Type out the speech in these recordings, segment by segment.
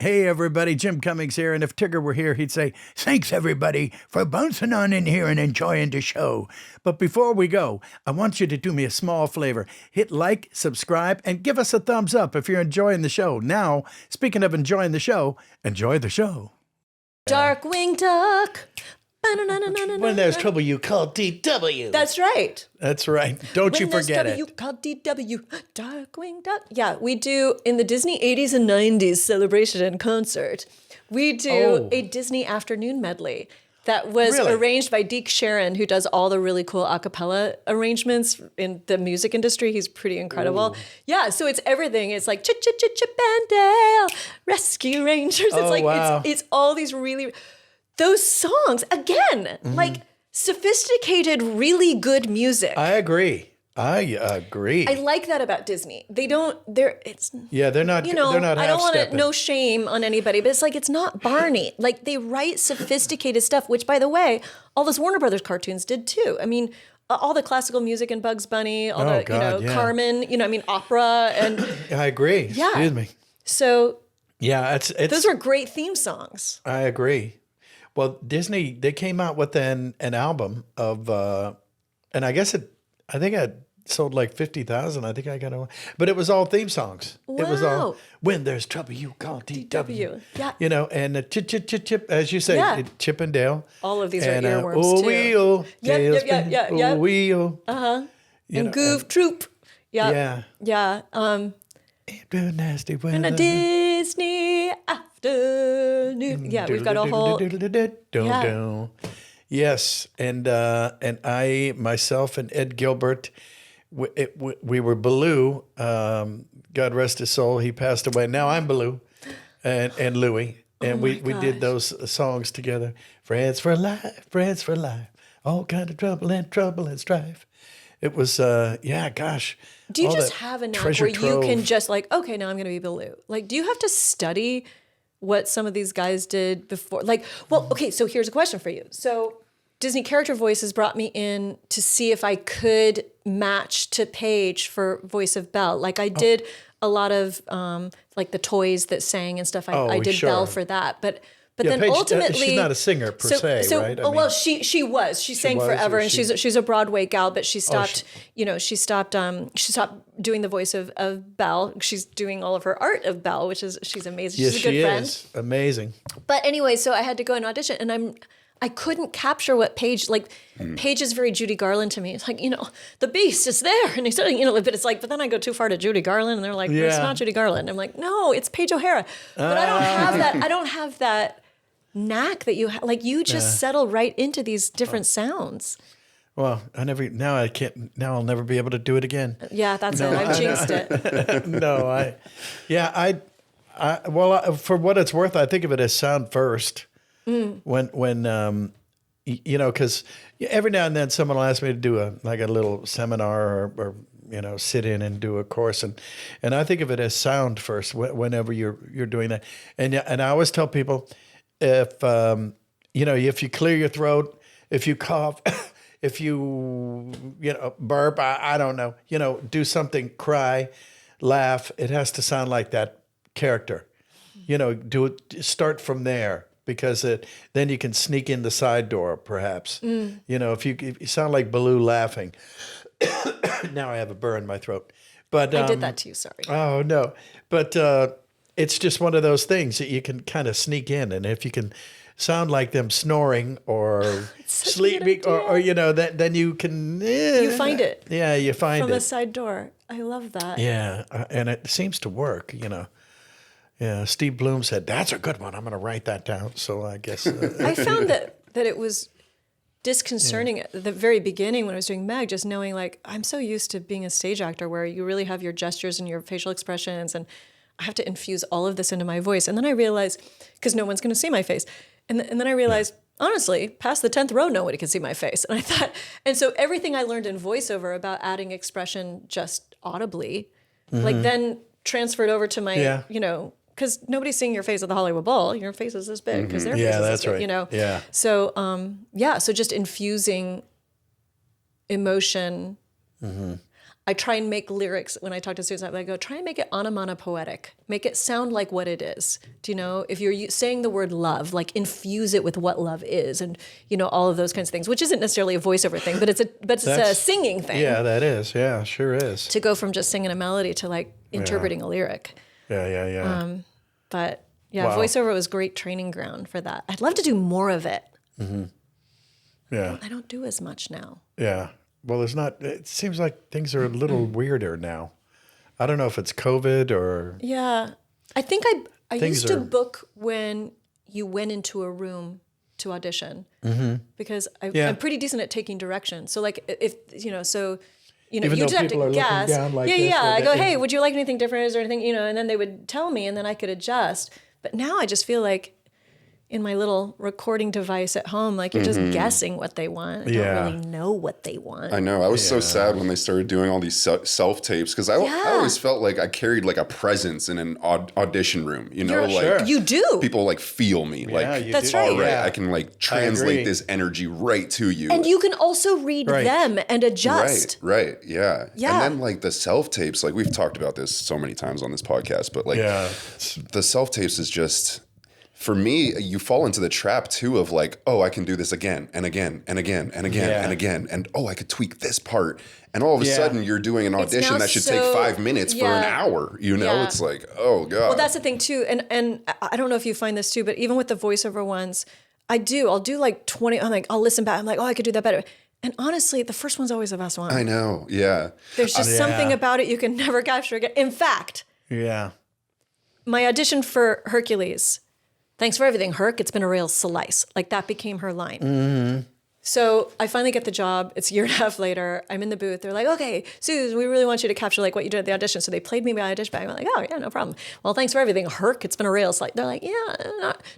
Hey, everybody, Jim Cummings here. And if Tigger were here, he'd say, thanks, everybody, for bouncing on in here and enjoying the show. But before we go, I want you to do me a small favor. Hit like, subscribe, and give us a thumbs up if you're enjoying the show. Now, speaking of enjoying the show, enjoy the show. Darkwing Duck. When there's trouble, you call DW. That's right. That's right. Don't you forget it. You call DW. Darkwing Duck. Yeah, we do in the Disney 80s and 90s celebration and concert. We do a Disney afternoon medley that was arranged by Deke Sharon, who does all the really cool a cappella arrangements in the music industry. He's pretty incredible. Ooh. Yeah, so it's everything. It's like Chip and Dale, Rescue Rangers. It's it's all these really... Those songs, again, like sophisticated, really good music. I agree. I like that about Disney. They're not, they're not I don't want to, no shame on anybody, but it's like, it's not Barney. Like they write sophisticated stuff, which by the way, all those Warner Brothers cartoons did too. I mean, all the classical music in Bugs Bunny, Carmen, opera and. I agree. Yeah. Excuse me. So. Yeah, it's those are great theme songs. I agree. Well, Disney, they came out with an album of, and I think I sold like 50,000. I think I got one. But it was all theme songs. Wow. It was all, when there's trouble, you call DW. Yeah. And chip, as you say, Chip and Dale. All of these are earworms too. Yep. And Goof Troop. Yeah. Yeah. Nasty weather. In a Disney afternoon. Yeah, we've got a whole... Yes, and I, myself, and Ed Gilbert, we were Baloo. God rest his soul, he passed away. Now I'm Baloo, and Louie, and we did those songs together. Friends for life, all kind of trouble and strife. It was, gosh. Do you just have a knack where you can just like, okay, now I'm going to be Baloo? Like, do you have to study what some of these guys did before? Like, well, okay, so here's a question for you. So Disney Character Voices brought me in to see if I could match to Paige for voice of Belle. Like I did a lot of like the toys that sang and stuff. I did Belle for that. But then Paige, ultimately, she's not a singer per se, right? Well, she was. She sang forever, and she's a Broadway gal. But she stopped. She stopped doing the voice of Belle. She's doing all of her art of Belle, which is she's amazing. Yes, she's a good friend. Is amazing. But anyway, so I had to go and audition, and I couldn't capture what Paige like. Paige is very Judy Garland to me. It's like the beast is there, and he's but it's like, but then I go too far to Judy Garland, and they're like, it's not Judy Garland. I'm like, no, it's Paige O'Hara. But I don't have that. I don't have that knack that you have. Like you just settle right into these different sounds. Well, I can't. Now I'll never be able to do it again. Yeah, that's it. I've jinxed it. No, for what it's worth, I think of it as sound first. When because every now and then someone will ask me to do a little seminar or sit in and do a course, and I think of it as sound first whenever you're doing that, and I always tell people if you clear your throat, if you cough, if you burp, I don't know, do something, cry, laugh, it has to sound like that character, do it, start from there. Because then you can sneak in the side door, perhaps. If you sound like Baloo laughing. Now I have a burr in my throat. But I did that to you, sorry. Oh, no. But it's just one of those things that you can kind of sneak in. And if you can sound like them snoring or sleeping or then you can... you find it. Yeah, you find it. From the side door. I love that. Yeah, and it seems to work, Yeah, Steve Bloom said, that's a good one. I'm going to write that down. So I guess... I found that it was disconcerting at the very beginning when I was doing Meg, just knowing like, I'm so used to being a stage actor where you really have your gestures and your facial expressions and I have to infuse all of this into my voice. And then I realized, because no one's going to see my face. And then I realized, honestly, past the 10th row, nobody can see my face. And I thought, and so everything I learned in voiceover about adding expression just audibly, like then transferred over to my, because nobody's seeing your face at the Hollywood Bowl. Your face is this big because their face is this big, Yeah. So, so just infusing emotion. I try and make lyrics when I talk to students. I go, try and make it onomatopoetic. Make it sound like what it is. Do you know? If you're saying the word love, like infuse it with what love is, and all of those kinds of things, which isn't necessarily a voiceover thing, but it's a singing thing. Yeah, that is. Yeah, sure is. To go from just singing a melody to like interpreting a lyric. Yeah. But Wow. voiceover was great training ground for that. I'd love to do more of it. Mm-hmm. Yeah. I don't do as much now. Yeah. Well, it seems like things are a little weirder now. I don't know if it's COVID or. Yeah. I think I used to book when you went into a room to audition because I'm pretty decent at taking direction. So like if, you Even just have people to are guess. looking down like yeah, this, yeah. I go, they- hey, would you like anything different? Is there anything, and then they would tell me and then I could adjust. But now I just feel like in my little recording device at home, like you're just guessing what they want. I don't really know what they want. I know. I was so sad when they started doing all these self-tapes because I always felt like I carried like a presence in an audition room, like You do. people like feel me. Like, you That's do. right. all right, Yeah. I can like agree. translate this energy right to you. And you can also read them and adjust. Right, yeah. Yeah. And then like the self-tapes, like we've talked about this so many times on this podcast, but like Yeah. the self-tapes is just, for me, you fall into the trap too of like, oh, I can do this again and again and again and again and again. And oh, I could tweak this part. And all of a sudden you're doing an audition now that should take 5 minutes for an hour. Yeah. It's like, oh God. Well, that's the thing too. And I don't know if you find this too, but even with the voiceover ones, I'll do like 20, I'll listen back. I'm like, oh, I could do that better. And honestly, the first one's always the best one. I know. Yeah. There's just something about it you can never capture again. In fact, my audition for Hercules, thanks for everything, Herc. It's been a real slice. Like that became her line. Mm-hmm. So I finally get the job. It's a year and a half later. I'm in the booth. They're like, okay, Suze, we really want you to capture like what you did at the audition. So they played me my audition back. I'm like, oh yeah, no problem. Well, thanks for everything, Herc. It's been a real slice. They're like, yeah,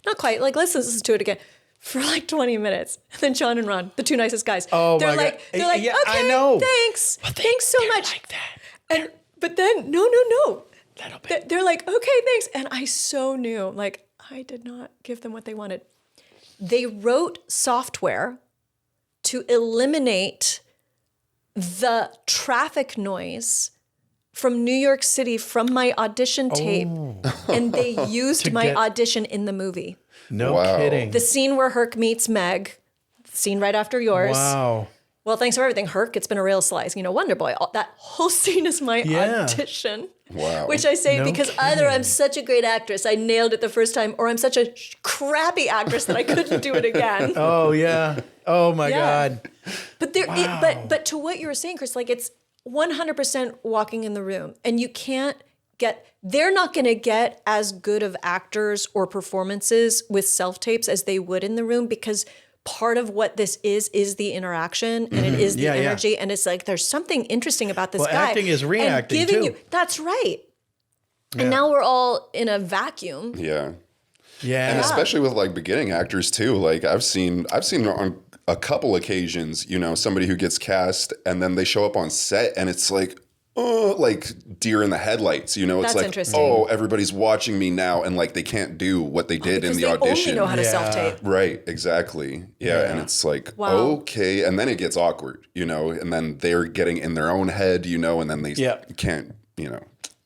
not quite. Like, let's listen to it again. For like 20 minutes. And then John and Ron, the two nicest guys. Oh they're my like, God. They're like, Yeah, okay, I know. thanks. Well, Thanks so they're much. like that. But then, no. Little bit. They're like, okay, thanks. And I so knew, like, I did not give them what they wanted. They wrote software to eliminate the traffic noise from New York City from my audition tape. And they used my audition in the movie. No Wow. kidding. The scene where Herc meets Meg, scene right after yours. Wow. Well, thanks for everything, Herc. It's been a real slice. Wonder Boy. That whole scene is my audition. Wow. Which I say No because kidding. either I'm such a great actress, I nailed it the first time, or I'm such a crappy actress that I couldn't do it again. Oh yeah. Oh my Yeah. God. But but to what you were saying, Chris, like it's 100% walking in the room, and you can't they're not going to get as good of actors or performances with self-tapes as they would in the room, because part of what this is the interaction, and it is the energy. And it's like, there's something interesting about this guy. Acting is reacting and giving too. That's right. Yeah. And now we're all in a vacuum. Yeah. Yeah. And especially with like beginning actors too. Like I've seen on a couple occasions, somebody who gets cast and then they show up on set and it's like, oh, like deer in the headlights, it's That's like, interesting. oh, everybody's watching me now. And like, they can't do what they did in the audition. They only know how to self-tape. Right, exactly. Yeah, and it's like, Wow. okay. And then it gets awkward, and then they're getting in their own head, and then they can't,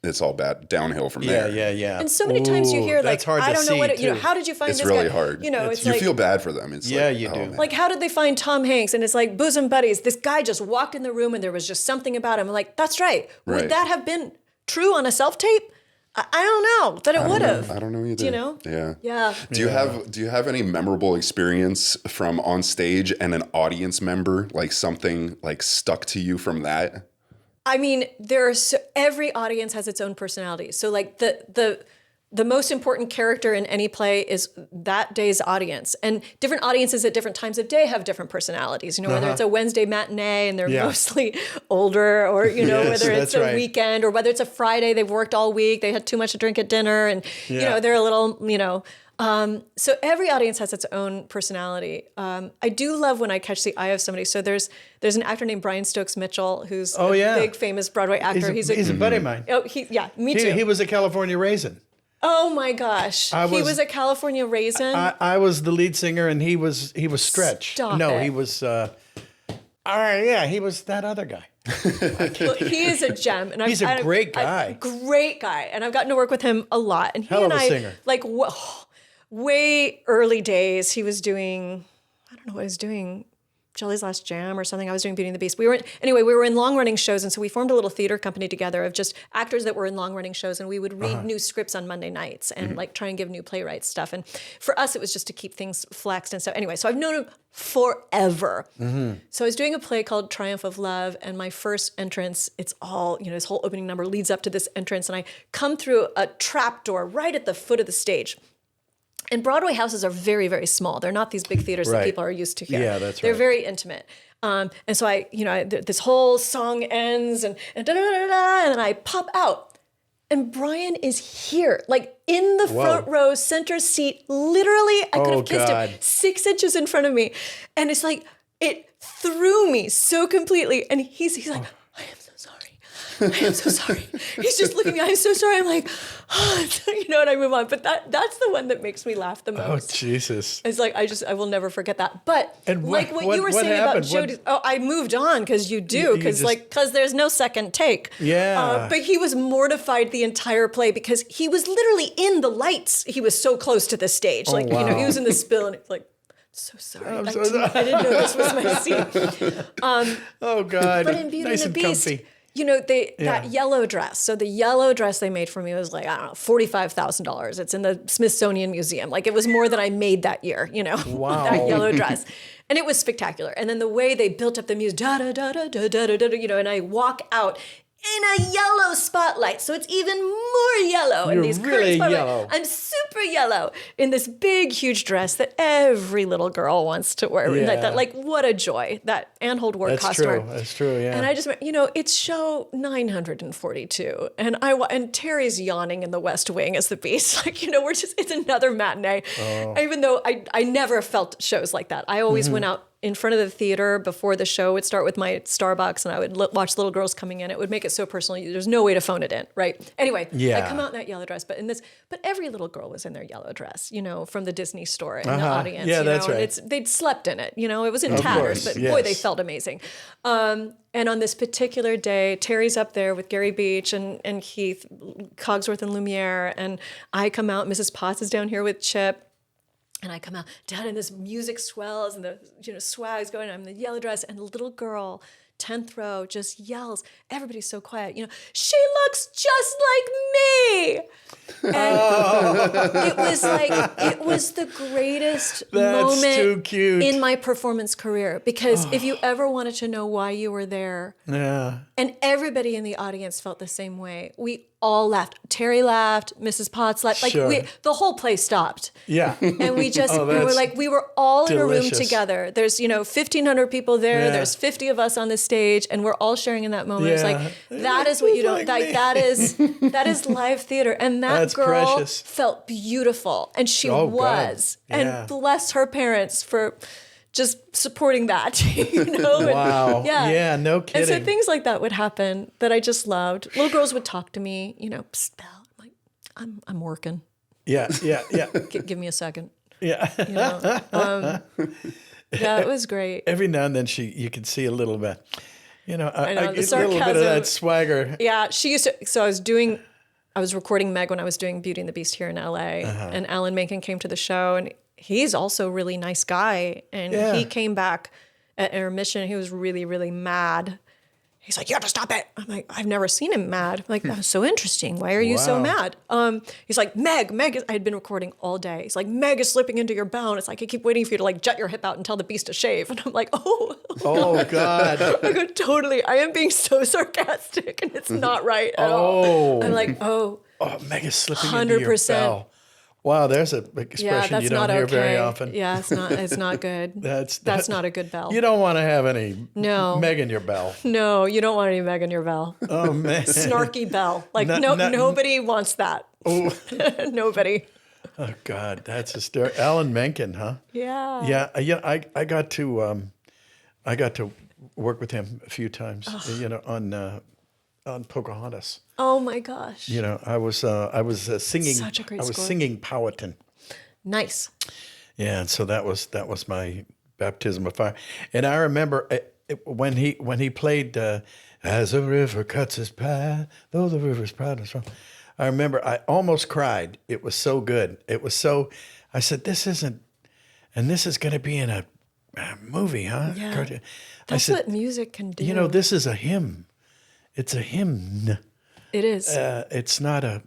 it's all bad downhill from there. Yeah. And so many times you hear like, that's hard I to don't know what see, too. how did you find It's this really guy? hard. It's you like, feel bad for them. It's Yeah, like, you oh, do. man. like, how did they find Tom Hanks? And it's like bosom buddies. This guy just walked in the room and there was just something about him. I'm like, that's right. Right. Would that have been true on a self-tape? I don't know that it would have. I don't know either. Do you know? Yeah. Yeah. Do you have any memorable experience from on stage and an audience member, like something like stuck to you from that? I mean, every audience has its own personality. So like the most important character in any play is that day's audience. And different audiences at different times of day have different personalities. Whether it's a Wednesday matinee and they're mostly older, or, whether it's a weekend, or whether it's a Friday, they've worked all week, they had too much to drink at dinner, and, they're a little, so every audience has its own personality. I do love when I catch the eye of somebody. So there's an actor named Brian Stokes Mitchell, who's a big famous Broadway actor. He's a buddy of mine. Oh, me too. He was a California raisin. Oh my gosh. He was a California raisin. I was the lead singer and he was Stretch. Stop no, it. he was all right, yeah, he was that other guy. Well, he is a gem, and He's a great guy. Great guy, and I've gotten to work with him a lot. And he Hell and of a I, singer. like, way early days, he was doing, I don't know what he was doing, Jelly's Last Jam or something. I was doing Beauty and the Beast. We were in long running shows, and so we formed a little theater company together of just actors that were in long running shows, and we would read new scripts on Monday nights and like try and give new playwrights stuff. And for us, it was just to keep things flexed and stuff. Anyway, so I've known him forever. So I was doing a play called Triumph of Love, and my first entrance, it's all, this whole opening number leads up to this entrance, and I come through a trap door right at the foot of the stage. And Broadway houses are very, very small. They're not these big theaters that people are used to here. Yeah, that's right. They're very intimate. And so this whole song ends and da-da-da-da-da, and then I pop out. And Brian is here, like in the front row, center seat. Literally, I could have kissed him 6 inches in front of me. And it's like, it threw me so completely. And he's like, I am so sorry. I am so sorry. He's just looking at me. I'm so sorry. I'm like, and I move on. But that's the one that makes me laugh the most. Oh, Jesus. It's like, I will never forget that. But and like what you were saying about Jody, I moved on because because there's no second take. Yeah. But he was mortified the entire play because he was literally in the lights. He was so close to the stage. He was in the spill and it's like, so sorry. I didn't know this was my scene. Oh, God. But in Beauty nice and the and Beast, comfy. That yellow dress. So the yellow dress they made for me was like, I don't know, $45,000. It's in the Smithsonian Museum. Like it was more than I made that year, Wow. that yellow dress. And it was spectacular. And then the way they built up the music, and I walk out in a yellow spotlight. So it's even more yellow. You're in these really curtains. yellow. I'm super yellow in this big, huge dress that every little girl wants to wear. Yeah. Like what a joy. That Anne Holdwort costume. That's true, yeah. And I just, it's show 942. And Terry's yawning in the West Wing as the Beast. Like, it's another matinee. Oh. Even though I never felt shows like that. I always went out in front of the theater before the show. Would start with my Starbucks and I would watch little girls coming in. It would make it so personal. There's no way to phone it in, right? Anyway, I come out in that yellow dress, but every little girl was in their yellow dress, from the Disney store in the audience. Yeah, that's right. And they'd slept in it, it was in tatters, but boy, they felt amazing. And on this particular day, Terry's up there with Gary Beach and Keith, Cogsworth and Lumiere, and I come out, Mrs. Potts is down here with Chip. And I come out down and this music swells and the swag's going. I'm in the yellow dress and the little girl, 10th row, just yells. Everybody's so quiet. She looks just like me. And it was the greatest moment too cute. in my performance career. Because if you ever wanted to know why you were there, and everybody in the audience felt the same way, we all laughed. Terry laughed. Mrs. Potts laughed. Like the whole play stopped. Yeah. And we just we were all delicious. in a room together. There's 1,500 people there. Yeah. There's 50 of us on the stage, and we're all sharing in that moment. Yeah. It's like that is what you don't like. That is live theater, and that's girl precious. Felt beautiful, and she was. Yeah. And bless her parents for just supporting that, Wow. Yeah, no kidding. And so things like that would happen that I just loved. Little girls would talk to me, Psst, Belle. I'm like, I'm working. Yeah. Give me a second. Yeah. Yeah, it was great. Every now and then you can see a little bit, I know, a little bit of that swagger. Yeah, she used to. So I was recording Meg when I was doing Beauty and the Beast here in LA, and Alan Menken came to the show, and he's also a really nice guy. And he came back at intermission. He was really, really mad. He's like, you have to stop it. I'm like, I've never seen him mad. I'm like, that's so interesting. Why are you so mad? He's like, Meg I had been recording all day. He's like, Meg is slipping into your bell. And it's like, I keep waiting for you to jut your hip out and tell the Beast to shave. And I'm like, oh God. I go, totally. I am being so sarcastic and it's not right at all. I'm like, Meg is slipping 100%. Into your bell. Wow, there's an expression you don't hear very often. Yeah, it's not good. That's not a good bell. You don't want to have any Meg in your bell. No, you don't want any Meg in your bell. Oh, man. Snarky bell. Nobody wants that. Oh. Nobody. Oh, God, that's hysterical. Alan Menken, huh? Yeah. Yeah, I got to work with him a few times, on Pocahontas. Oh my gosh! I was singing. Such a great score. Singing Powhatan. Nice. Yeah, and so that was my baptism of fire. And I remember when he played As a river cuts its path, though the river's proud and strong. I remember I almost cried. It was so good. It was so, I said, this isn't, and this is going to be in a movie, huh? Yeah. Cartoon. That's what music can do. You know, this is a hymn. It's a hymn. It is. It's not a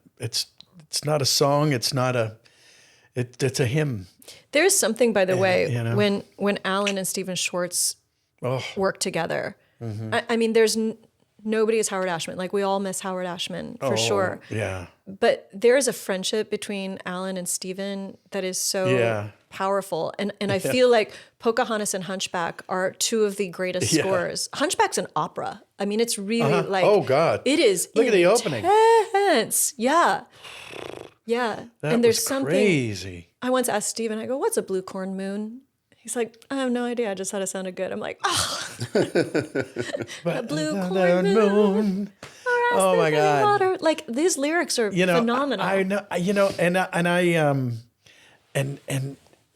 song. It's a hymn. There's something, by the way, you know. when Alan and Stephen Schwartz Oh, work together. I mean, there's nobody is Howard Ashman. Like, we all miss Howard Ashman for sure. yeah. But there is a friendship between Alan and Stephen that is so powerful. And I feel like Pocahontas and Hunchback are two of the greatest scores. Hunchback's an opera. I mean, it's really like, oh God, it is. Look at the opening. Intense. Yeah. Yeah. That and there's was something. crazy. I once asked Stephen, I go, what's a blue corn moon? He's like, I have no idea. I just thought it sounded good. I'm like, a blue corn moon. Oh my God. Water. Like, these lyrics are phenomenal. I know, and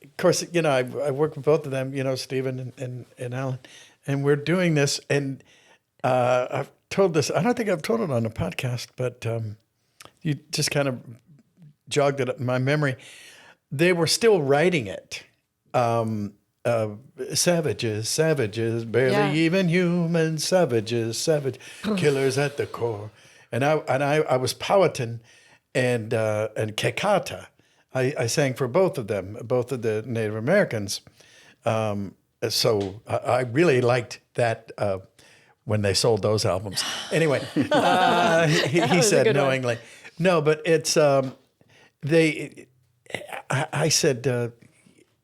of course, I work with both of them, Stephen and Alan, and we're doing this, and I've told this, I don't think I've told it on a podcast, but you just kind of jogged it up in my memory. They were still writing it. Savages, barely even human, savages, killers at the core. And I was Powhatan and Kekata. I sang for both of them, both of the Native Americans. So I really liked that when they sold those albums. Anyway, he said knowingly. One. No, but it's I said.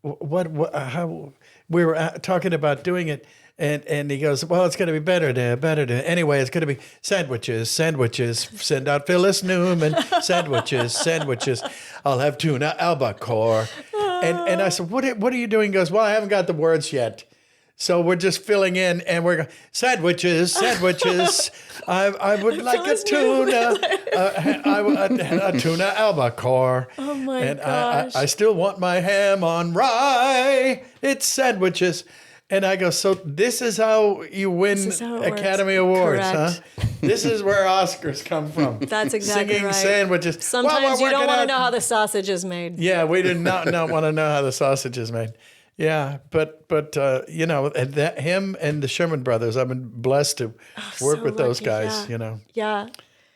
How we were talking about doing it, and he goes, well, it's going to be better to. Anyway, it's going to be sandwiches. Send out Phyllis Newman. Sandwiches. I'll have tuna albacore. And I said, what are you doing? He goes, well, I haven't got the words yet. So we're just filling in, and we're going, sandwiches. I would like a tuna, a tuna albacore. Oh my and gosh! I still want my ham on rye. It's sandwiches, and I go. So this is how you win Academy Awards, correct. huh? This is where Oscars come from. That's exactly Singing right. Sandwiches. Sometimes you don't want to know how the sausage is made. Yeah, we did not want to know how the sausage is made. Yeah, but and that him and the Sherman Brothers, I've been blessed to work with those guys. Yeah. Yeah.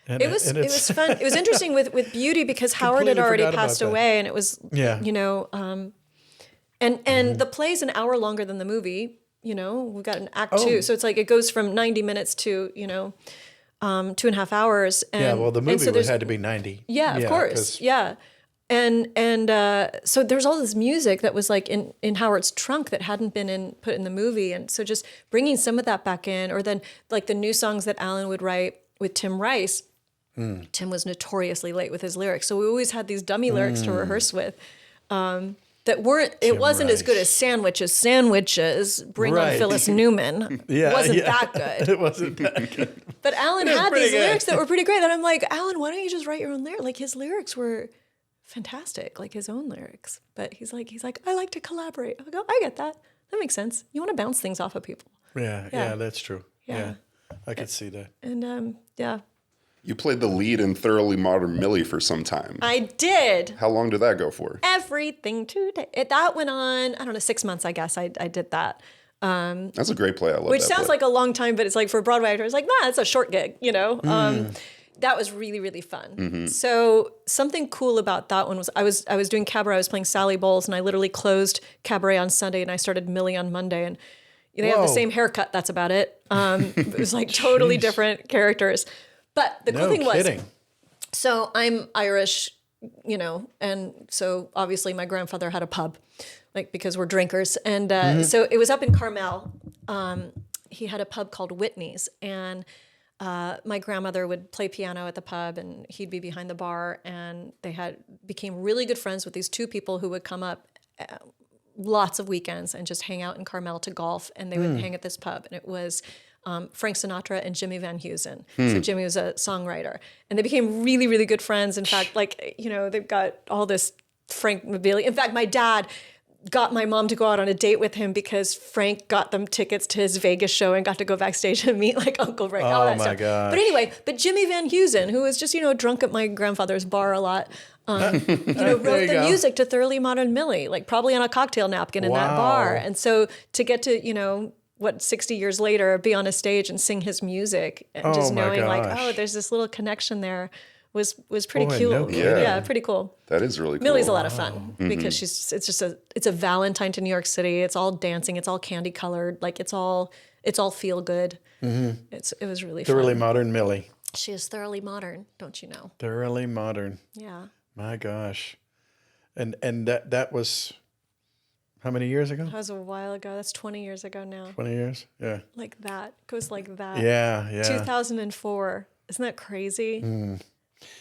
And it was fun. It was interesting with Beauty because Howard had already passed away, and it was and the play's an hour longer than the movie. We've got an act 2, so it's like it goes from 90 minutes to 2.5 hours. And, the movie had to be 90. Yeah, of course. Yeah. And so there's all this music that was like in Howard's trunk that hadn't been put in the movie. And so just bringing some of that back in, or then like the new songs that Alan would write with Tim Rice. Tim was notoriously late with his lyrics. So we always had these dummy lyrics to rehearse with that weren't, it wasn't as good as Sandwiches, Bring on Phyllis Newman. It wasn't that good. It wasn't that good. But Alan had these lyrics that were pretty great. And I'm like, Alan, why don't you just write your own lyrics? Like, his lyrics were fantastic, like his own lyrics. But he's like, I like to collaborate. I go, I get that. That makes sense. You want to bounce things off of people. Yeah, that's true. Yeah. I could see that. And You played the lead in Thoroughly Modern Millie for some time. I did. How long did that go for? Everything today. That went on, I don't know, 6 months, I guess. I did that. That's a great play. I love which that sounds play. like a long time, but it's like for a Broadway actor, it's like, it's a short gig, That was really, really fun. Mm-hmm. So something cool about that one was I was doing cabaret. I was playing Sally Bowles, and I literally closed cabaret on Sunday, and I started Millie on Monday. And they have the same haircut. That's about it. It was like totally different characters. But the cool thing was, so I'm Irish, and so obviously my grandfather had a pub, like because we're drinkers, and so it was up in Carmel. He had a pub called Whitney's, and my grandmother would play piano at the pub, and he'd be behind the bar, and they became really good friends with these two people who would come up lots of weekends and just hang out in Carmel to golf, and they would hang at this pub, and it was Frank Sinatra and Jimmy Van Heusen. So Jimmy was a songwriter, and they became really, really good friends. In fact, they've got all this Frank mobility. In fact, my dad, got my mom to go out on a date with him because Frank got them tickets to his Vegas show and got to go backstage and meet like Uncle Frank. All Oh that my stuff. gosh. But anyway, Jimmy Van Heusen, who was just, drunk at my grandfather's bar a lot, wrote you the go. music to Thoroughly Modern Millie, like probably on a cocktail napkin in that bar. Wow. And so to get to, 60 years later, be on a stage and sing his music and just my knowing like, gosh. there's this little connection there was pretty Boy, cool. no kidding. Yeah, pretty cool. That is really cool. Millie's a lot of fun because it's a Valentine to New York City. It's all dancing. It's all candy colored. Like it's all feel good. It was really fun. Thoroughly Modern Millie. She is thoroughly modern, don't you know? Thoroughly Modern. Yeah. My gosh. And that was how many years ago? That was a while ago. That's 20 years ago now. 20 years? Yeah. Like that. Goes like that. Yeah. 2004. Isn't that crazy?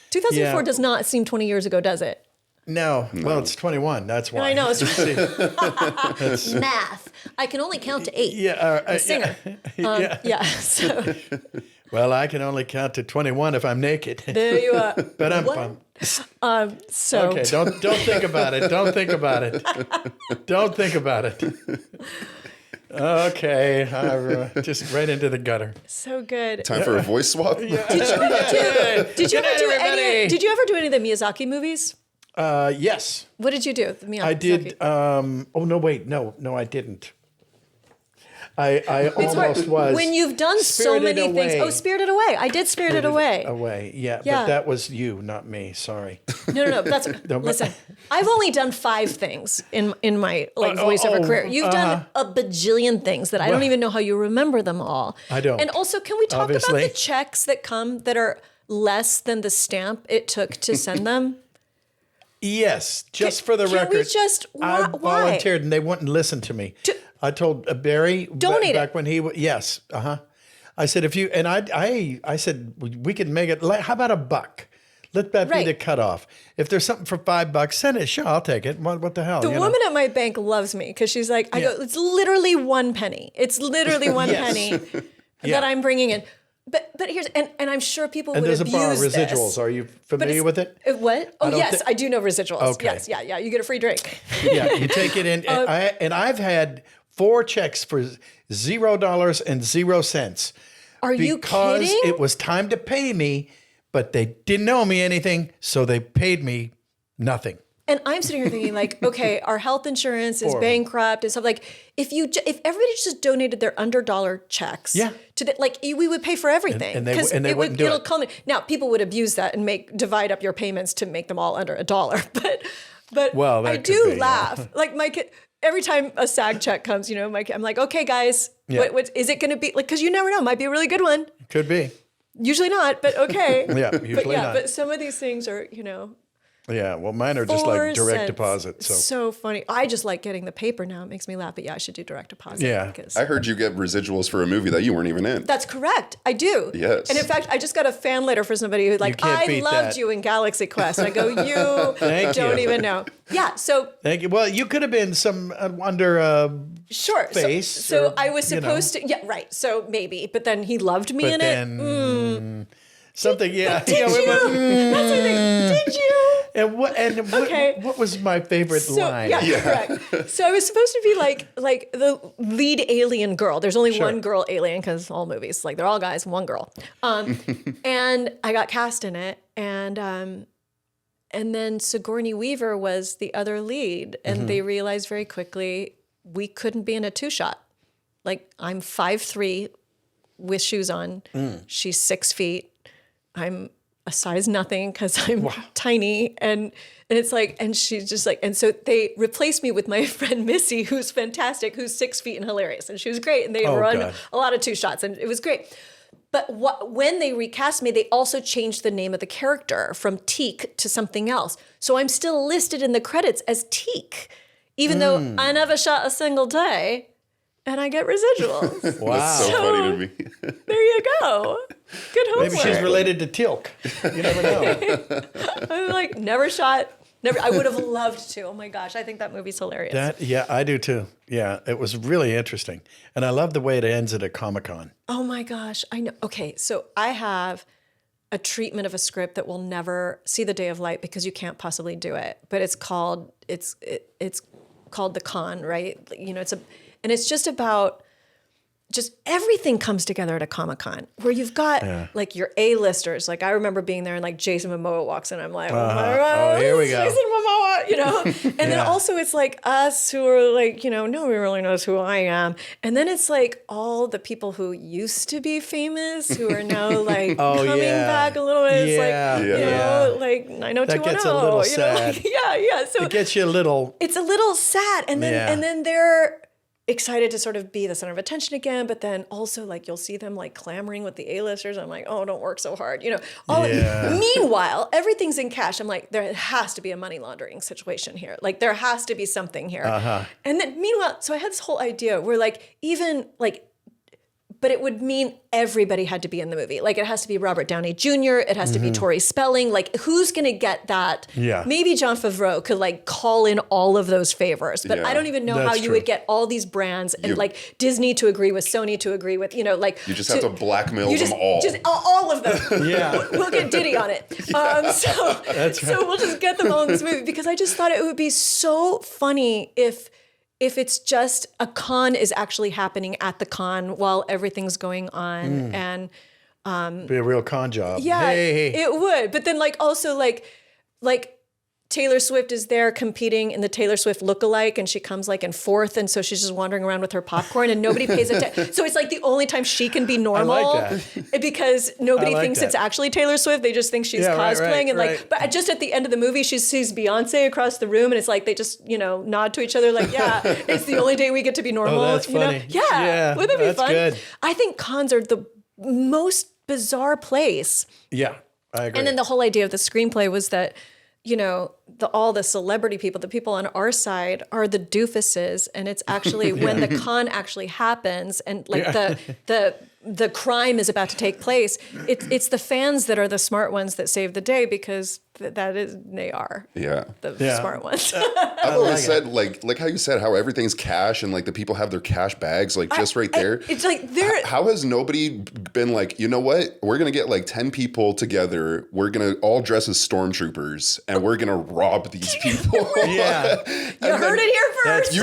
2004 Yeah. does not seem 20 years ago, does it? No. Well, it's 21. That's why. I know. It's That's- math. I can only count to 8. yeah. Singer. yeah. Yeah. So Well, I can only count to 21 if I'm naked. there you are. But I'm What? So okay. Don't think about it. Don't think about it. Don't think about it. Okay, just right into the gutter. so good. Time for a voice swap? Did you ever Good night, do everybody. any? Did you ever do any of the Miyazaki movies? Yes, What did you do? The Miyazaki. I did. Oh no, wait, no, I didn't. I It's hard. almost was. When you've done so Spirited many things. Away. Oh, Spirited Away. I did Spirited Away. Away, yeah, Yeah. but that was you, not me. Sorry. No. That's listen. I've only done 5 things in my voiceover career. You've done a bajillion things that I don't even know how you remember them all. I don't. And also, can we talk Obviously. about the checks that come that are less than the stamp it took to send them? Yes, just for the Can we record. just- I why? volunteered and they wouldn't listen to me. I told Barry Donate back it. when he yes, I said if you and I said we could make it. How about $1? Let that Right. be the cutoff. If there's something for $5, send it. Sure, I'll take it. What the hell? The woman at my bank loves me because she's like, I go, it's literally 1 penny. It's literally one Yes. penny Yeah. that I'm bringing in. But here's, and I'm sure people And would there's a bar of abuse residuals. this. Are you But familiar it's- with it? What? Oh, don't yes, thi- I do know residuals. Okay. Yes, yeah. You get a free drink. Yeah, you take it in. And I've had 4 checks for $0.00. Are you Because kidding? it was time to pay me, but they didn't owe me anything, so they paid me nothing. And I'm sitting here thinking, like, okay, our health insurance is Horrible. bankrupt and stuff. Like, if everybody just donated their $100 checks, Yeah. we would pay for everything. And they 'Cause wouldn't do it'll it. culminate. Now, people would abuse that and divide up your payments to make them all under $1. But Well, that I could do be, yeah. laugh. Like my kid, every time a SAG check comes, I'm like, okay, guys, Yeah. what is it going to be? Like, because you never know, it might be a really good one. Could be. Usually not, but okay. Yeah, but usually not. But some of these things are, Yeah, well, mine are just like 4 direct cents. deposit. So funny. I just like getting the paper now. It makes me laugh. But yeah, I should do direct deposit. Yeah. because I heard you get residuals for a movie that you weren't even in. that's correct. I do. Yes. And in fact, I just got a fan letter for somebody who's like, can't I beat loved that. you in Galaxy Quest. And I go, you Thank don't you. even know. Yeah. So thank you. Well, you could have been some under. sure. Face So or, I was you know. supposed to. Yeah. Right. So maybe. But then he loved me But in then it. something. Yeah. Did yeah, you? well, That's the thing. Did you? And Okay. what was my favorite So line? yeah, correct. So I was supposed to be like the lead alien girl. There's only one girl alien because all movies, like they're all guys, one girl. And I got cast in it, and then Sigourney Weaver was the other lead, and they realized very quickly we couldn't be in a 2-shot. Like I'm 5'3" with shoes on. She's 6 feet. I'm a size nothing because I'm tiny, and it's like, and she's just like, and so they replaced me with my friend Missy, who's fantastic, who's 6 feet and hilarious, and she was great, and they run God. a lot of 2-shots, and it was great. But when they recast me, they also changed the name of the character from Teak to something else. So I'm still listed in the credits as Teak, even though I never shot a single day. And I get residuals. Wow. That's so funny to me. There you go. Good homework. Maybe she's related to Tilk. You never know. I'm like, never shot. Never. I would have loved to. Oh my gosh, I think that movie's hilarious. Yeah, I do too. Yeah, it was really interesting, and I love the way it ends at a Comic-Con. Oh my gosh, I know. Okay, so I have a treatment of a script that will never see the day of light because you can't possibly do it. But it's called. It's called the con, right? You know, and it's just about just everything comes together at a Comic-Con where you've got like your A-listers. Like I remember being there and like Jason Momoa walks in. I'm like, oh my God, oh, here we go. Jason Momoa, you know? And then also it's like us who are like, you know, nobody really knows who I am. And then it's like all the people who used to be famous who are now like coming back a little bit. It's like, you know, like 90210. That gets a little you know? sad. Yeah. So it gets you a little. It's a little sad. And then they're excited to sort of be the center of attention again, but then also like you'll see them like clamoring with the A-listers. I'm like, oh, don't work so hard, you know. Meanwhile, everything's in cash. I'm like, there has to be a money laundering situation here. Like there has to be something here. And then meanwhile, so I had this whole idea where like even like, but it would mean everybody had to be in the movie. Like it has to be Robert Downey Jr. It has to be Tori Spelling. Like who's going to get that? Yeah. Maybe Jon Favreau could like call in all of those favors, but I don't even know how you would get all these brands and like Disney to agree with Sony to agree with, you know, like. You just have to blackmail them all. Just all of them. We'll get Diddy on it. So we'll just get them all in this movie because I just thought it would be so funny if it's just a con is actually happening at the con while everything's going on and Be a real con job. yeah, Hey. it would. But then like also like Taylor Swift is there competing in the Taylor Swift lookalike and she comes like in fourth and so she's just wandering around with her popcorn and nobody pays attention. So it's like the only time she can be normal I like that. because nobody thinks that. it's actually Taylor Swift. They just think she's cosplaying and like, but just at the end of the movie, she sees Beyonce across the room and it's like, they just, you know, nod to each other like, yeah, it's the only day we get to be normal. Oh, that's funny. You know? Yeah. Wouldn't that be that's fun? good. I think cons are the most bizarre place. Yeah, I agree. And then the whole idea of the screenplay was that, you know, all the celebrity people, the people on our side are the doofuses. And it's actually when the con actually happens and like the crime is about to take place, it's the fans that are the smart ones that save the day because they are the smart ones. I've always said like how you said how everything's cash and like the people have their cash bags like just right there. It's like they're how has nobody been like, you know what? We're gonna get like 10 people together. We're gonna all dress as stormtroopers and we're gonna rob these people. You heard it here first.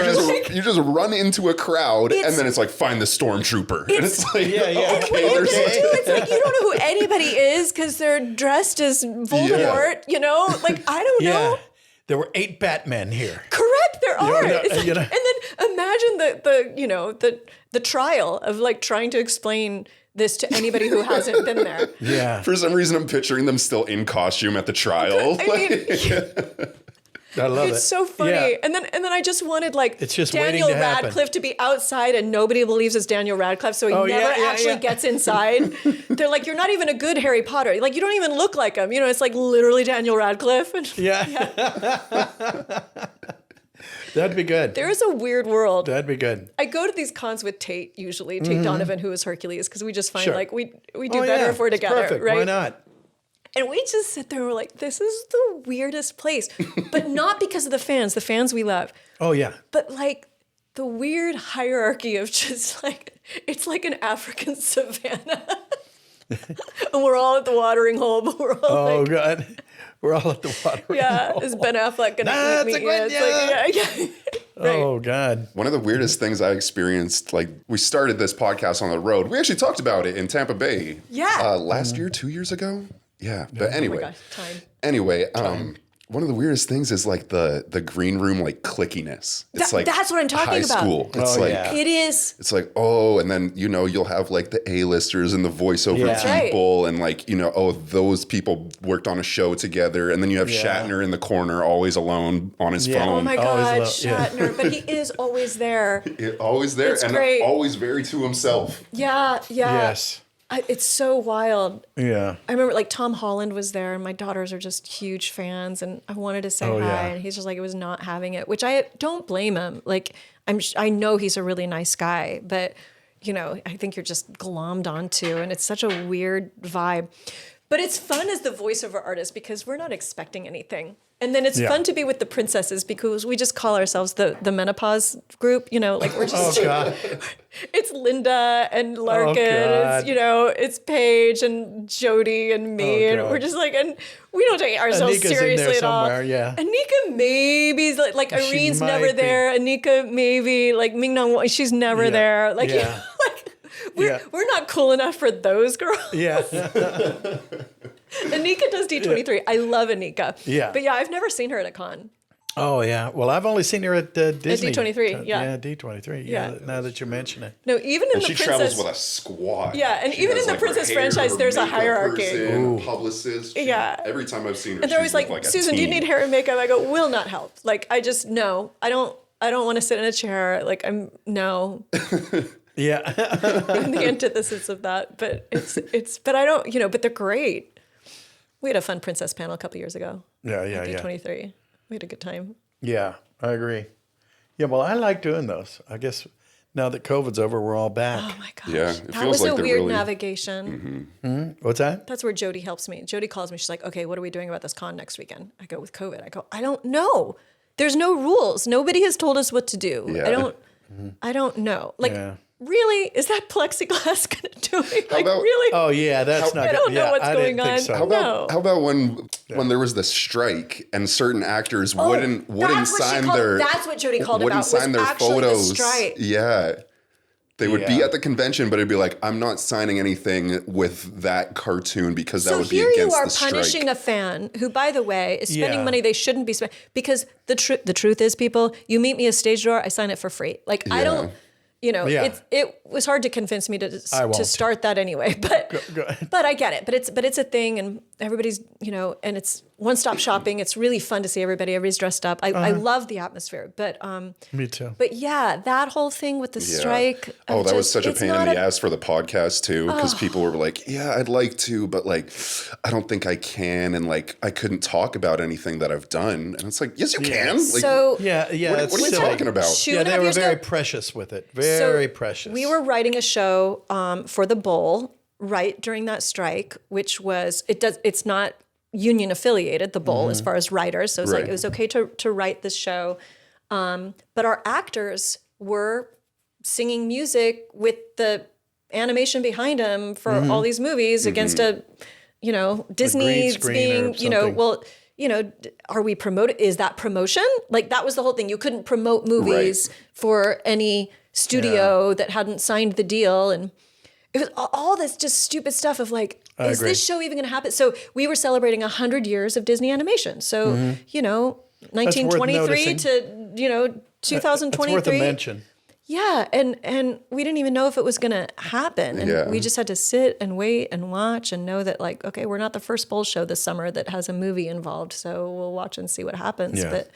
You just run into a crowd and then it's like find the stormtrooper. And it's like it's like you don't know who anybody is because they're dressed as Voldemort. You know, like I don't know. There were 8 Batmen here. Correct, there are. It's like, and then imagine the trial of like trying to explain this to anybody who hasn't been there. Yeah. For some reason, I'm picturing them still in costume at the trial. I mean, I love it. It's so funny. Yeah. And then I just wanted like it's just Daniel waiting to happen. Radcliffe to be outside and nobody believes it's Daniel Radcliffe, so he never actually gets inside. They're like, you're not even a good Harry Potter. Like, you don't even look like him. You know, it's like literally Daniel Radcliffe. That'd be good. There is a weird world. That'd be good. I go to these cons with Tate usually, Tate Donovan, who is Hercules, because we just find like we do better if we're together, perfect. right? Why not? And we just sit there and we're like, this is the weirdest place. But not because of the fans we love. Oh, yeah. But like the weird hierarchy of just like, it's like an African savannah. And we're all at the watering hole, but we're all God. We're all at the watering hole. Is Ben Affleck going to eat me? Right. Oh, God. One of the weirdest things I experienced, like we started this podcast on the road. We actually talked about it in Tampa Bay. Yeah. Last year, 2 years ago. Yeah. But anyway. Oh my gosh, time. Anyway, one of the weirdest things is like the green room like clickiness. It's like that's what I'm talking high about. School. It's It is. It's like, and then you'll have like the A-listers and the voiceover people and like, those people worked on a show together, and then you have Shatner in the corner always alone on his phone. Oh my God, Shatner. But he is always there. Always there. It's and great. Always very to himself. Yeah. Yes. It's so wild. Yeah. I remember like Tom Holland was there and my daughters are just huge fans and I wanted to say hi and he's just like, it was not having it, which I don't blame him. Like I know he's a really nice guy, but I think you're just glommed onto and it's such a weird vibe. But it's fun as the voiceover artist because we're not expecting anything. And then it's fun to be with the princesses because we just call ourselves the menopause group, like we're just, it's Linda and Larkin, it's, it's Paige and Jody and me. And we're just like, and we don't take ourselves Anika's seriously at all. Yeah. Anika maybe, like Irene's never there. Anika maybe, like Mingnan, she's never there. Like, we're not cool enough for those girls. Yeah. Anika does D23. I love Anika. Yeah. But I've never seen her at a con. Oh, yeah. Well, I've only seen her at Disney. At D23, yeah. Yeah, D23. Yeah. Now that you mention it. No, even in the she Princess... travels with a squad. Yeah, and even in the Princess franchise, there's a hierarchy. A publicist. Every time I've seen her, and they're always like, Susan, do you need hair and makeup? I go, will not help. Like, I just, no. I don't want to sit in a chair. Like, no. Yeah. I'm the antithesis of that. But but I don't, but they're great. We had a fun princess panel a couple years ago. Yeah. D23. We had a good time. Yeah, I agree. Yeah, well, I like doing those. I guess now that COVID's over, we're all back. Oh my gosh. Yeah, that was a weird navigation. Mm-hmm. What's that? That's where Jody helps me. Jody calls me. She's like, okay, what are we doing about this con next weekend? I go, with COVID. I go, I don't know. There's no rules. Nobody has told us what to do. Yeah. I don't know. Like, really? Is that plexiglass going to do it? Like, really? Oh, yeah, that's not I don't know what's going on. So. How about when there was the strike and certain actors wouldn't sign their... That's what Jody called wouldn't about, sign was their actually photos. the strike. Yeah. They would be at the convention, but it'd be like, I'm not signing anything with that cartoon because that would be against the strike. So here you are punishing a fan who, by the way, is spending money they shouldn't be spending. Because the truth is, people, you meet me at stage door, I sign it for free. Like, I don't... it was hard to convince me to start that anyway, but I get it. But it's a thing, and everybody's and it's one-stop shopping. It's really fun to see everybody. Everybody's dressed up. I love the atmosphere. But me too. But yeah, that whole thing with the strike. Oh, that was such a pain in the ass for the podcast too, because people were like, "Yeah, I'd like to, but like, I don't think I can," and like, I couldn't talk about anything that I've done. And it's like, yes, you can. Like, so what are you talking about? Yeah, they were very precious with it. Very precious. We were writing a show for the Bowl right during that strike, which was it's not union affiliated, the Bowl, as far as writers. So it was like it was okay to write this show, but our actors were singing music with the animation behind them for all these movies against Disney's being are we promoted? Is that promotion? Like, that was the whole thing. You couldn't promote movies for any studio that hadn't signed the deal. And it was all this just stupid stuff of like, is this show even going to happen? So we were celebrating 100 years of Disney animation. So, 1923 to, 2023. That's worth a mention. Yeah, and we didn't even know if it was going to happen. And we just had to sit and wait and watch and know that, like, okay, we're not the first Bowl show this summer that has a movie involved, so we'll watch and see what happens. Yeah. But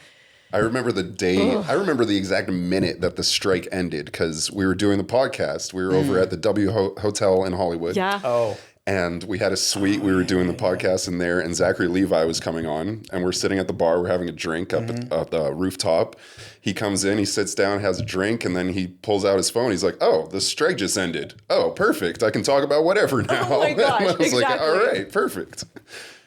I remember the day, I remember the exact minute that the strike ended, because we were doing the podcast. We were over at the W Hotel in Hollywood. Yeah. Oh. And we had a suite. We were doing the podcast in there, and Zachary Levi was coming on, and we're sitting at the bar. We're having a drink up at the rooftop. He comes in, he sits down, has a drink, and then he pulls out his phone. He's like, "Oh, the strike just ended. Oh, perfect. I can talk about whatever now." Oh my gosh, and I was like, exactly. "All right, perfect."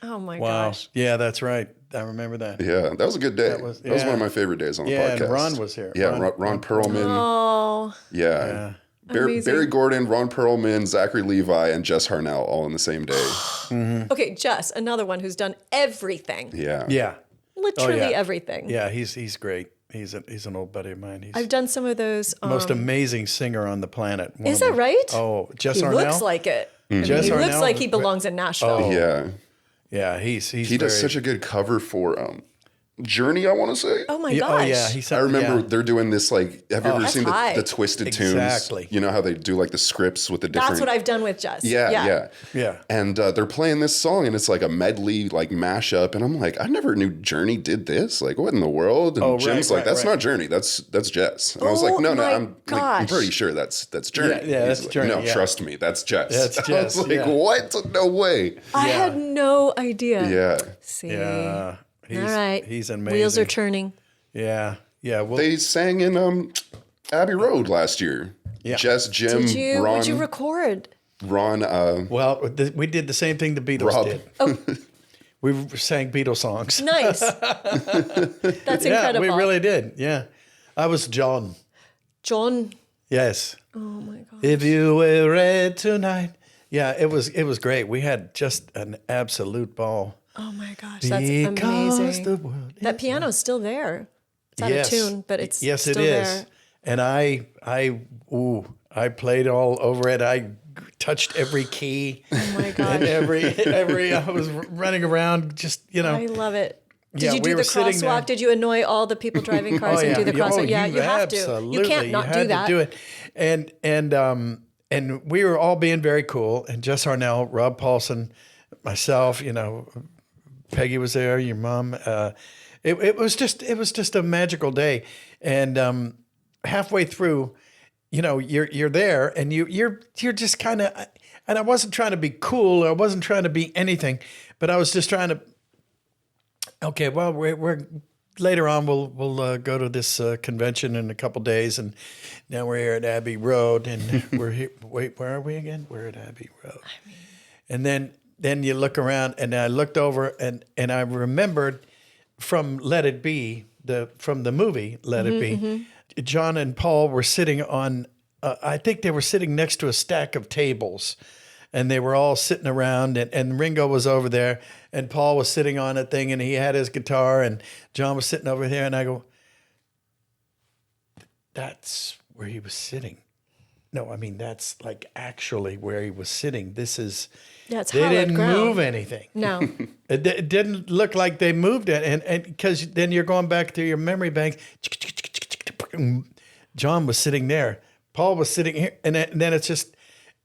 Oh my Wow. gosh. Yeah, that's right. I remember that. Yeah, that was a good day. That was one of my favorite days on the podcast. Yeah, and Ron was here. Yeah, Ron Perlman. Oh. Yeah. Barry Gordon, Ron Perlman, Zachary Levi, and Jess Harnell all in the same day. Okay, Jess, another one who's done everything. Yeah. Yeah. Literally everything. Yeah, he's great. He's an old buddy of mine. He's I've done some of those. the most amazing singer on the planet. Is that right? Oh, Jess He Harnell? looks like it. Jess He looks Harnell? like he belongs in Nashville. Oh. Yeah. Yeah, he's He does such a good cover for Journey, I want to say. Oh my gosh. Oh yeah, I remember they're doing this, like, have you ever That's seen high. the Twisted Exactly. Tunes? You know how they do like the scripts with the different... That's what I've done with Jess. Yeah. Yeah. And they're playing this song, and it's like a medley, like mashup. And I'm like, I never knew Journey did this. Like, what in the world? And Jim's like, that's not Journey. That's Jess. And I was like, no, I'm pretty sure that's Journey. Yeah, that's He's like, Journey, no, yeah. trust me, that's Jess. That's I was Jess, like, what? No way. I had no idea. Yeah. See. Yeah. All right. He's amazing. Wheels are turning. Yeah. Yeah. Well, They sang in Abbey Road last year. Yeah. Jess, Jim, Ron. Would you record? Ron. we did the same thing the Beatles Rob. did. Oh. We sang Beatles songs. Nice. That's Yeah, incredible. we really did. Yeah. I was John. John. Yes. Oh my God. If you were red tonight. Yeah, it was great. We had just an absolute ball. Oh my gosh, that's Because amazing. the world That piano's still there. It's out of tune, but it's yes, still it is. there. And I played all over it. I touched every key. Oh my And gosh. every I was running around just, I love it. Did Yeah, you do we the were sitting there. crosswalk? Did you annoy all the people driving cars and do the crosswalk? Yeah, you have to. You can't not had do that. To do it. And we were all being very cool. And Jess Harnell, Rob Paulson, myself, Peggy was there, your mom. It was just a magical day. And halfway through, you're there, and you're just kind of. And I wasn't trying to be cool. I wasn't trying to be anything, but I was just trying to. Okay, well, we're later on. We'll go to this convention in a couple days, and now we're here at Abbey Road, and we're here. Wait, where are we again? We're at Abbey Road, and then you look around, and I looked over, and I remembered from Let It Be, from the movie Let It Be, John and Paul were sitting on. I think they were sitting next to a stack of tables. And they were all sitting around, and Ringo was over there, and Paul was sitting on a thing, and he had his guitar, and John was sitting over there, and I go, that's where he was sitting. No, I mean, that's like actually where he was sitting. This is, Yeah, it's they hallowed didn't ground. move anything. No. It didn't look like they moved it, and because then you're going back to your memory bank. John was sitting there, Paul was sitting here, and then it's just.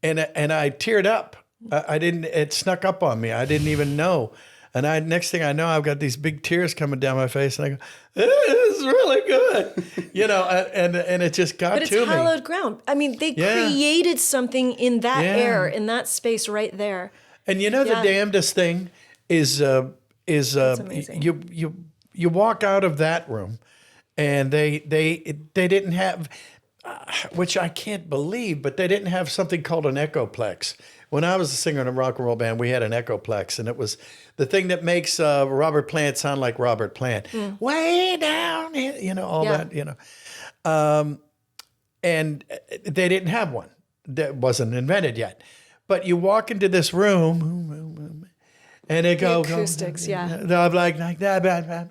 And I teared up. It snuck up on me. I didn't even know. And next thing I know, I've got these big tears coming down my face, and I go, "This is really good," and it just got But it's to me. hallowed ground. I mean, they created something in that Yeah. air, in that space right there. And the damnedest thing is amazing. you walk out of that room, and they didn't have. Which I can't believe, but they didn't have something called an echoplex. When I was a singer in a rock and roll band, we had an echoplex, and it was the thing that makes Robert Plant sound like Robert Plant. Way down here, that. And they didn't have one. That wasn't invented yet. But you walk into this room, and it goes. Acoustics, yeah. I'm like that,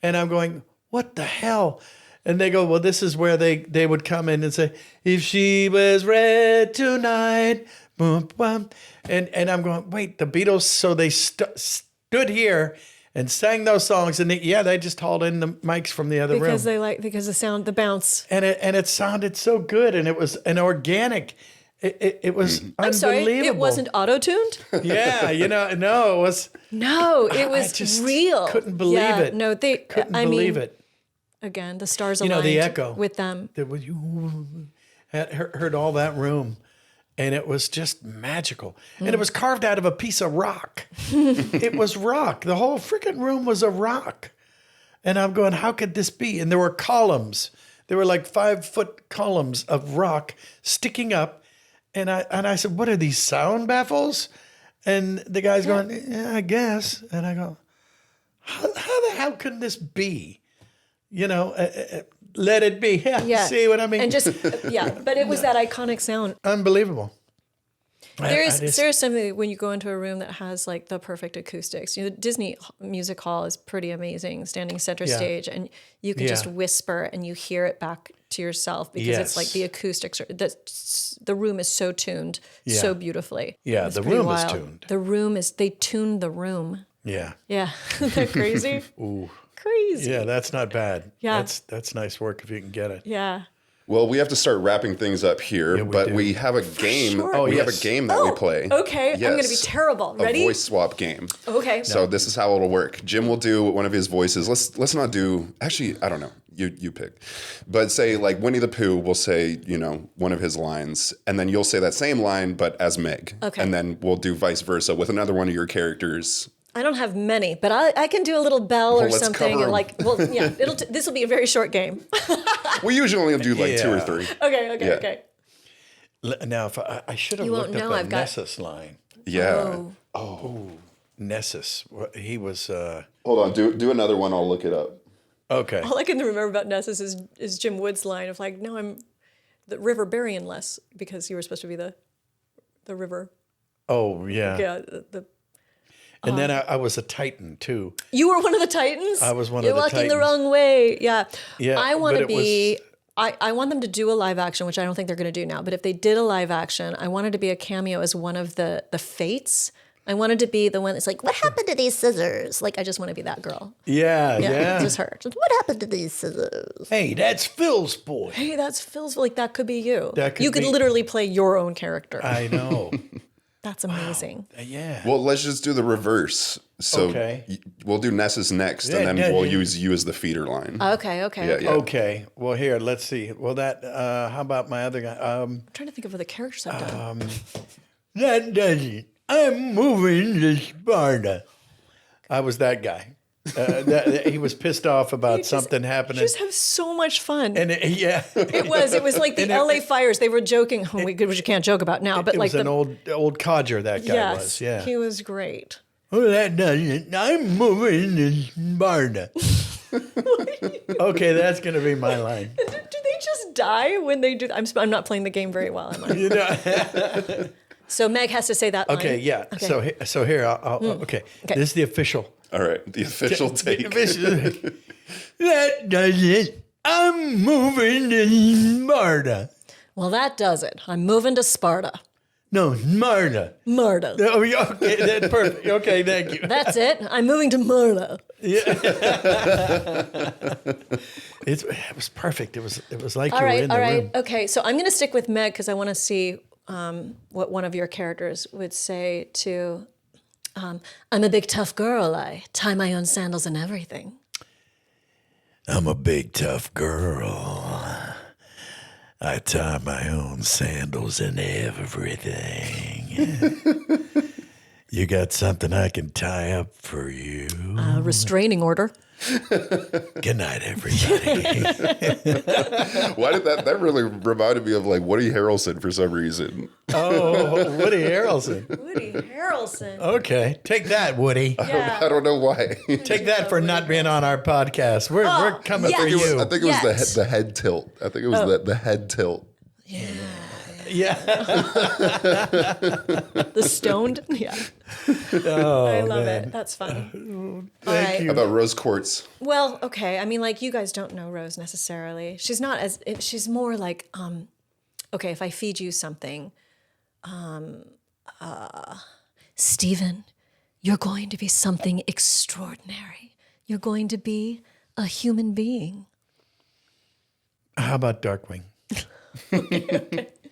and I'm going, what the hell? And they go, well, this is where they would come in and say, if she was red tonight, boom, boom. And I'm going, wait, the Beatles, so they stood here and sang those songs, and they just hauled in the mics from the other room. Because the sound, the bounce. And it sounded so good, and it was an organic. It was unbelievable. I'm sorry, it wasn't auto-tuned? Yeah, no, it was. No, it I was just real. couldn't believe it. No, Couldn't believe it. Again, the stars aligned the echo with them. There was you had heard all that room, and it was just magical. And it was carved out of a piece of rock. It was rock. The whole freaking room was a rock. And I'm going, how could this be? And there were columns. There were like 5-foot columns of rock sticking up. And I said, what are these, sound baffles? And the guy's going, yeah, I guess. And I go, how the hell can this be? Let it be. Yeah, see what I mean? And but it was that iconic sound. Unbelievable. There's something when you go into a room that has like the perfect acoustics. The Disney Music Hall is pretty amazing, standing center stage, and you can just whisper and you hear it back to yourself because it's like the acoustics. The room is so tuned so beautifully. Yeah, It's the pretty room wild. is tuned. They tuned the room. Yeah. Yeah, isn't that crazy? Ooh. Crazy. Yeah, that's not bad. Yeah. That's nice work if you can get it. Yeah. Well, we have to start wrapping things up here, do. we have a game. Sure. We have a game that we play. Okay, I'm going to be terrible. Ready? A voice swap game. Okay. So this is how it'll work. Jim will do one of his voices. Let's not do. Actually, I don't know. You pick. But say like Winnie the Pooh will say one of his lines, and then you'll say that same line but as Meg. Okay. And then we'll do vice versa with another one of your characters. I don't have many, but I can do a little Belle or let's something, cover and 'em. this will be a very short game. We usually only do like 2 or 3. Okay. Now, if I should have You won't looked know, up I've got- Nessa's line. Yeah. Oh. Nessus. He was. Hold on, do another one. I'll look it up. Okay. All I can remember about Nessus is Jim Wood's line of like, no, I'm the river burying less, because you were supposed to be the river. Oh yeah. Yeah. And then I was a Titan too. You were one of the Titans? I was one You're of the walking Titans. the wrong way. Yeah. Yeah, I want but to it be. was- I want them to do a live action, which I don't think they're going to do now. But if they did a live action, I wanted to be a cameo as one of the fates. I wanted to be the one that's like, what happened to these scissors? Like, I just want to be that girl. Yeah. Just her. Just, what happened to these scissors? Hey, that's Phil's boy. Hey, that's Phil's. Like, that could be you. That could you could be- literally play your own character. I know. That's amazing. Yeah. Well, let's just do the reverse. So we'll do Nessus next, and then we'll use you as the feeder line. Okay. Yeah. Okay. Well, here, let's see. Well, that. How about my other guy? I'm trying to think of other characters I've done. That does it. I'm moving to Sparta. I was that guy. He was pissed off about something happening. You just have so much fun. And It was like the LA fires. They were joking, which you can't joke about now, but it like was an old codger that guy was. Yeah. he was great. Oh, that does it. I'm moving to Sparta. Okay, that's gonna be my line. Do they just die when they do? I'm not playing the game very well, am I? You know. So Meg has to say that line. Okay, yeah. Okay. So here, I'll okay. This is the official. All right, the official take. That does it. I'm moving to Sparta. Well, that does it. I'm moving to Sparta. No, Sparta. Marta. Oh, yeah, okay, that's perfect. Okay, thank you. That's it. I'm moving to Marta. It was perfect. It was like All you were right, in the all right. room. Okay, so I'm going to stick with Meg because I want to see what one of your characters would say to, I'm a big tough girl. I tie my own sandals and everything. I'm a big tough girl. I tie my own sandals and everything. You got something I can tie up for you? Restraining order. Good night, everybody. Why did that really reminded me of like Woody Harrelson for some reason? Oh, Woody Harrelson. Woody Harrelson. Okay, take that, Woody. Yeah. I don't know why. Take that for not being on our podcast. We're coming for yes. you. I think it was the head tilt. I think it was the head tilt. Yeah. The stoned. Yeah. I love it. That's fun. Thank you. How about Rose Quartz? Well, okay. I mean, like, you guys don't know Rose necessarily. She's not as, she's more like, okay, if I feed you something, Stephen, you're going to be something extraordinary. You're going to be a human being. How about Darkwing?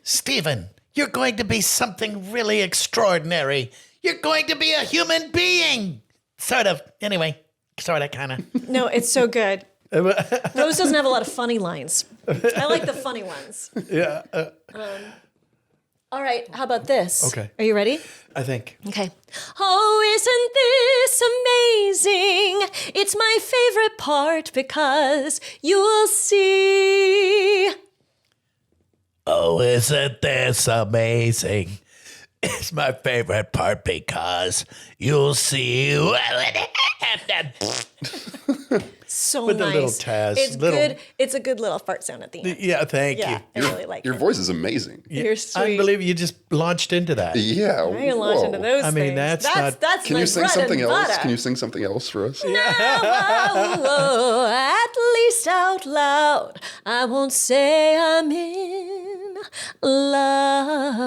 Stephen, you're going to be something really extraordinary. You're going to be a human being. Sort of. Anyway, sort of, kind of. No, it's so good. Rose doesn't have a lot of funny lines. I like the funny ones. Yeah. All right, how about this? Okay. Are you ready? I think. Okay. Oh, isn't this amazing? It's my favorite part because you'll see. Oh, isn't this amazing? It's my favorite part because you'll see. So With the nice. little Taz, It's little- good. It's a good little fart sound at the end. Yeah, thank Yeah, you. I really like Your it. voice is amazing. You're sweet. Unbelievable. You just launched into that. Yeah. I can launch into those I mean, things. that's not- That's Can my you sing bread something and else? butter. Can you sing something else for us? At least out loud, I won't say I'm in love.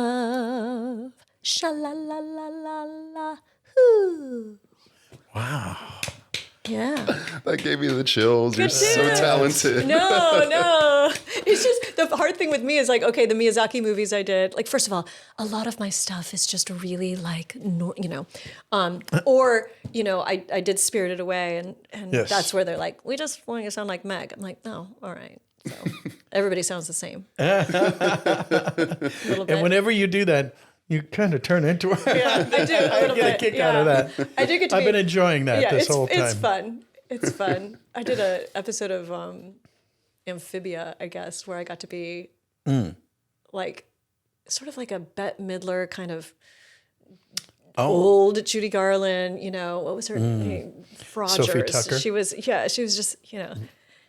Sha-la-la-la-la-la. Ooh. Wow. Yeah. That gave me the chills. You're so too. talented. No. It's just the hard thing with me is like, okay, the Miyazaki movies I did, like, first of all, a lot of my stuff is just really like, or, I did Spirited Away and Yes. that's where they're like, we just want you to sound like Meg. I'm like, no, all right. So everybody sounds the same. A little bit. And whenever you do that, you kind of turn into her. Yeah, I do. A little get a bit. kick Yeah. out of that. I do get to I've been enjoying that this whole time. It's fun. It's fun. I did an episode of Amphibia, I guess, where I got to be like sort of like a Bette Midler kind of old Judy Garland, you know, what was her name? Frogers. Sophie Tucker. She was just, you know,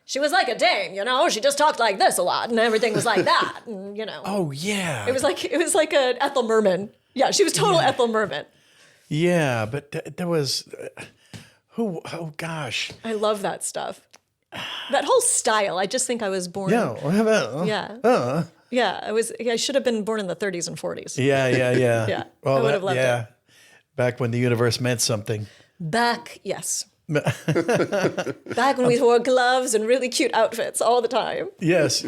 she was like a dame, you know, she just talked like this a lot and everything was like that. And, you know. Oh, yeah. It was like an Ethel Merman. Yeah, she was total Ethel Merman. Yeah, but there was, oh gosh. I love that stuff. That whole style, I just think I was born. Yeah. Yeah, I should have been born in the 30s and 40s. Yeah. Yeah, Well, I would have loved it. Back when the universe meant something. Yes. Back when we wore gloves and really cute outfits all the time. Yes.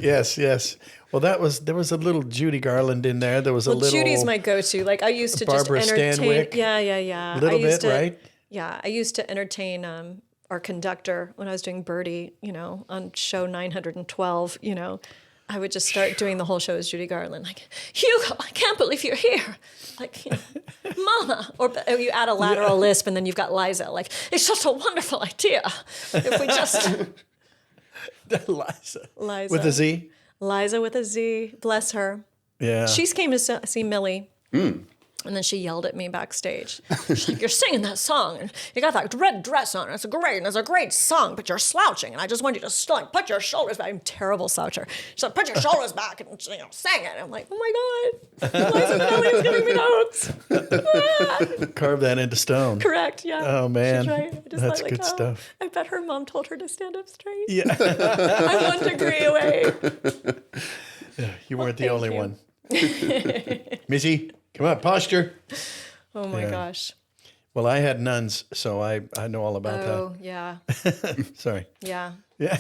Well, there was a little Judy Garland in there. There was a little. Judy's my go-to. Like I used to Barbara just entertain. Stanwyck. Yeah. A little bit, right? Yeah, I used to entertain our conductor when I was doing Birdie. You know, on show 912. You know, I would just start doing the whole show as Judy Garland. Like, Hugo, I can't believe you're here. Like, you know, Mama. Or you add a lateral lisp and then you've got Liza. Like, it's just a wonderful idea. If we just. Liza. With a Z? Liza with a Z. Bless her. Yeah. She came to see Millie. And then she yelled at me backstage. She's like, you're singing that song, and you got that red dress on. It's a great song, but you're slouching, and I just want you to put your shoulders back. I'm a terrible sloucher. She said, put your shoulders back and sing it. I'm like, oh my God, Liza Millie's giving me notes. Carve that into stone. Correct, yeah. Oh, man. She's right. I just That's thought, good stuff. I bet her mom told her to stand up straight. Yeah. I'm 1 degree away. You weren't the only you. one. Missy, come on, posture. Oh my gosh. Well, I had nuns, so I know all about Oh, yeah. that. Sorry. Yeah. Yeah.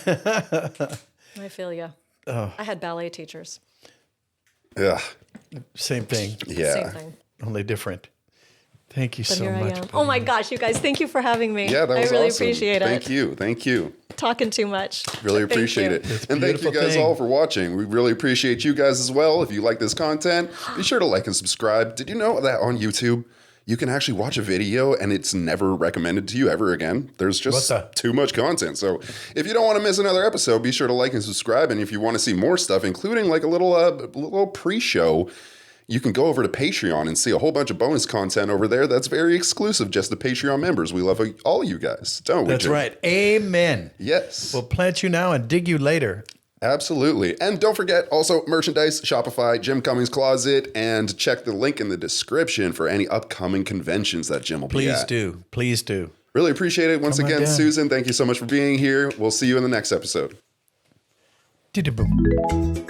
I feel you. Oh. I had ballet teachers. Yeah. Same thing, Yeah. Same thing. only different. Thank you But so here much. I am. Oh my gosh, you guys, thank you for having me. Yeah, that was I really awesome. appreciate it. Thank you. Talking too much. Really Thank appreciate you. it. It's a And thank you beautiful guys thing. all for watching. We really appreciate you guys as well. If you like this content, be sure to like and subscribe. Did you know that on YouTube, you can actually watch a video and it's never recommended to you ever again? There's just too much content. So if you don't want to miss another episode, be sure to like and subscribe. And if you want to see more stuff, including like a little pre-show, you can go over to Patreon and see a whole bunch of bonus content over there that's very exclusive just to Patreon members. We love all you guys, don't we? That's Jim? right. Amen. Yes. We'll plant you now and dig you later. Absolutely. And don't forget also merchandise, Shopify, Jim Cummings Closet, and check the link in the description for any upcoming conventions that Jim will be at. Please do. Really appreciate it. Once Come on again, down. Susan, thank you so much for being here. We'll see you in the next episode. Boom.